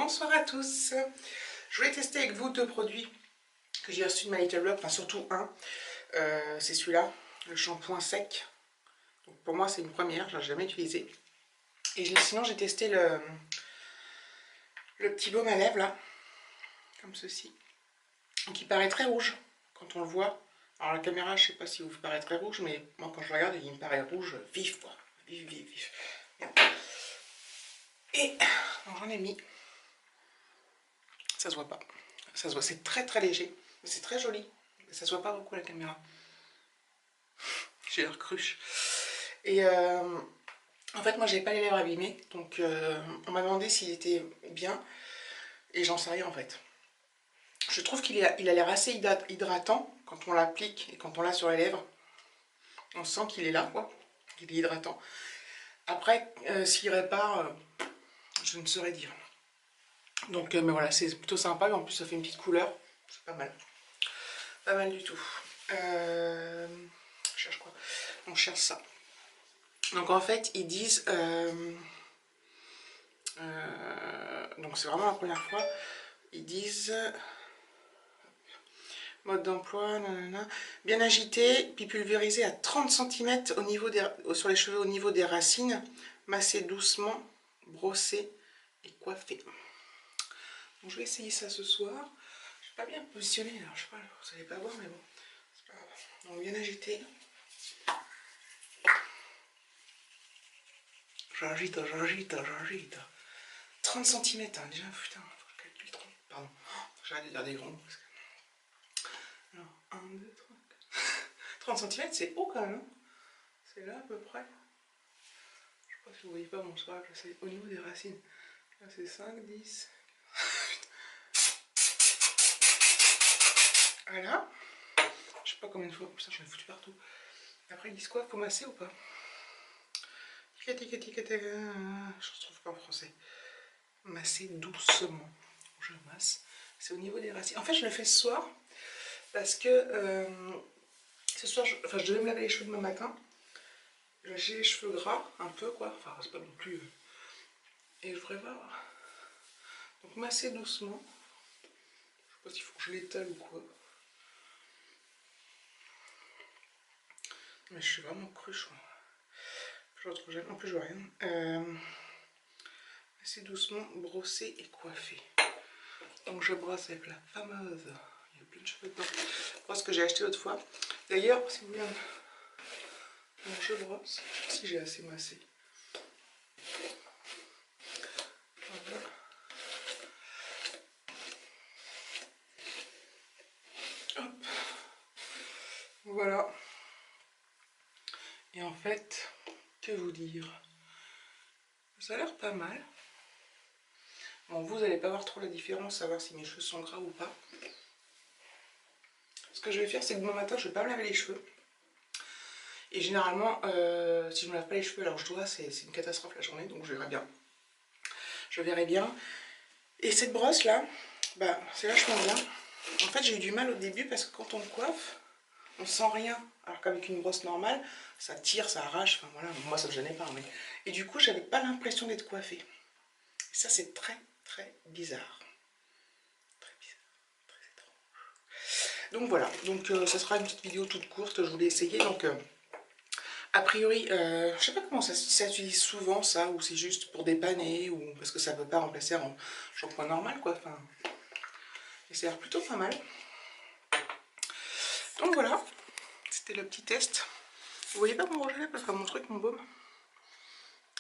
Bonsoir à tous. Je voulais tester avec vous deux produits que j'ai reçus de My Little Blog, enfin surtout un. C'est celui-là, le shampoing sec. Donc pour moi c'est une première, je ne l'ai jamais utilisé. Et sinon j'ai testé le petit baume à lèvres là, comme ceci, qui paraît très rouge quand on le voit. Alors la caméra, je ne sais pas si vous paraît très rouge, mais moi quand je regarde il me paraît rouge vif quoi. Vif, vif, vif. Et j'en ai mis. Ça se voit pas. Ça se voit, c'est très très léger. C'est très joli. Ça se voit pas beaucoup à la caméra. J'ai l'air cruche. Et en fait, moi j'ai pas les lèvres abîmées. Donc on m'a demandé s'il était bien. Et j'en sais rien en fait. Je trouve qu'il a l'air assez hydratant quand on l'applique et quand on l'a sur les lèvres. On sent qu'il est là, quoi. Il est hydratant. Après, s'il répare, je ne saurais dire. Donc, mais voilà, c'est plutôt sympa. En plus, ça fait une petite couleur. C'est pas mal. Pas mal du tout. Je cherche quoi? On cherche ça. Donc en fait, ils disent... donc c'est vraiment la première fois. Ils disent... Mode d'emploi, bien agité, puis pulvérisé à 30 cm au niveau sur les cheveux au niveau des racines. Masser doucement, brosser et coiffer. Donc je vais essayer ça ce soir. Je suis pas bien positionnée, alors je sais pas, vous allez pas voir, mais bon, c'est pas grave. Donc bien agité. J'agite, j'agite, j'agite. 30 cm, hein, déjà, putain, faut que je calcule 30. Pardon, j'arrête de dire des grands. Parce que... Alors, 1, 2, 3, 4. 30 cm, c'est haut quand même. Hein. C'est là à peu près. Je sais pas si vous voyez pas mon soir, c'est au niveau des racines. Là, c'est 5, 10. Voilà. Je sais pas combien de fois. Putain, j'en ai foutu partout. Après, ils disent quoi? Faut masser ou pas? Je retrouve pas en français. Masser doucement. Je masse. C'est au niveau des racines. En fait, je le fais ce soir parce que ce soir, je devais me laver les cheveux demain matin. J'ai les cheveux gras, un peu quoi. Enfin, c'est pas non plus. Et je voudrais voir. Donc, masser doucement. Je sais pas s'il faut que je l'étale ou quoi. Mais je suis vraiment cruche. Je retrouve jamais. En plus, je vois rien. Assez doucement, brosser et coiffer. Donc je brosse avec la fameuse, il y a plein de cheveux dedans, brosse que j'ai acheté l'autre fois. D'ailleurs, si vous voulez, donc je brosse, je sais pas si j'ai assez massé. Voilà. Hop. Voilà. Et en fait, que vous dire? Ça a l'air pas mal. Bon, vous n'allez pas voir trop la différence, savoir si mes cheveux sont gras ou pas. Ce que je vais faire, c'est que demain matin, je vais pas me laver les cheveux. Et généralement, si je me lave pas les cheveux alors je dois, c'est une catastrophe la journée, donc je verrai bien. Je verrai bien. Et cette brosse là, bah, c'est vachement bien. En fait, j'ai eu du mal au début parce que quand on coiffe, on sent rien. Alors qu'avec une brosse normale, ça tire, ça arrache. Enfin voilà, moi ça me gênait pas. Mais... Et du coup, j'avais pas l'impression d'être coiffée. Et ça, c'est très très bizarre. Très bizarre, très étrange. Donc voilà, donc ça sera une petite vidéo toute courte. Je voulais essayer. Donc a priori, je sais pas comment ça s'utilise souvent ça, ou c'est juste pour dépanner, ou parce que ça ne peut pas remplacer un shampoing normal quoi. Enfin, et ça a l'air plutôt pas mal. Donc voilà, c'était le petit test. Vous voyez pas mon rouge à lèvres, enfin mon truc, mon baume.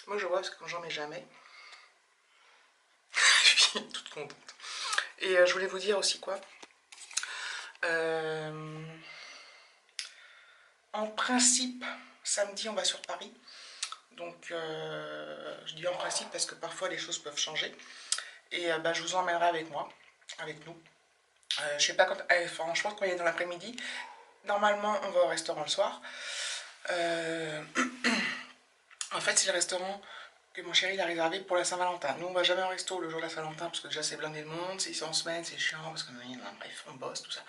Moi je vois parce que quand j'en mets jamais. Je suis toute contente. Et je voulais vous dire aussi quoi. En principe, samedi on va sur Paris. Donc je dis en principe parce que parfois les choses peuvent changer. Et bah, je vous emmènerai avec moi, avec nous. Je sais pas quand, enfin, je pense qu'on y est dans l'après-midi. Normalement, on va au restaurant le soir. En fait, c'est le restaurant que mon chéri a réservé pour la Saint-Valentin. Nous, on va jamais au resto le jour de la Saint-Valentin parce que déjà c'est blindé le monde, c'est en semaine, c'est chiant parce que bref, on bosse, tout ça.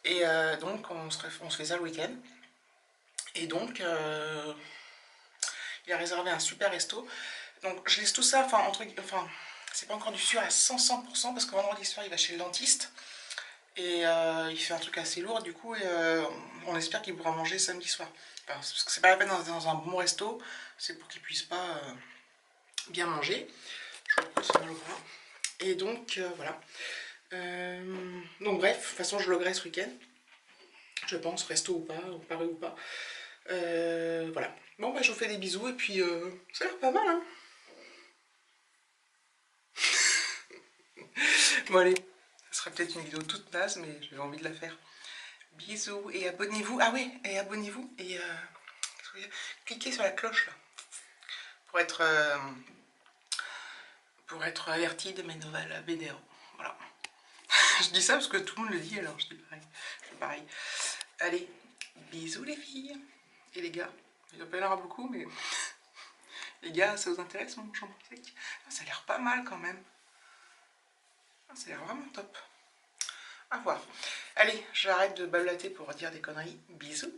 Et donc, on se fait ça le week-end. Et donc, il a réservé un super resto. Donc, je laisse tout ça, enfin, C'est pas encore du sûr à 100% parce que vendredi soir il va chez le dentiste. Et il fait un truc assez lourd du coup. Et on espère qu'il pourra manger samedi soir. Enfin, parce que c'est pas la peine dans un bon resto. C'est pour qu'il puisse pas bien manger. Je crois que c'est mal au bras. Et donc voilà. Donc bref, de toute façon je logerai ce week-end. Je pense, resto ou pas, ou Paris ou pas. Voilà. Bon bah je vous fais des bisous et puis ça a l'air pas mal hein. Bon allez, ça sera peut-être une vidéo toute naze mais j'avais envie de la faire. Bisous et abonnez-vous. Ah oui, et abonnez-vous et cliquez sur la cloche là pour être averti de mes nouvelles vidéos. Voilà. Je dis ça parce que tout le monde le dit alors je dis pareil. Je fais pareil. Allez, bisous les filles et les gars. Il doit pas y en avoir beaucoup mais les gars ça vous intéresse mon chambre sec? Ça a l'air pas mal quand même. Ça a l'air vraiment top. À voir. Allez, j'arrête de blablater pour dire des conneries. Bisous.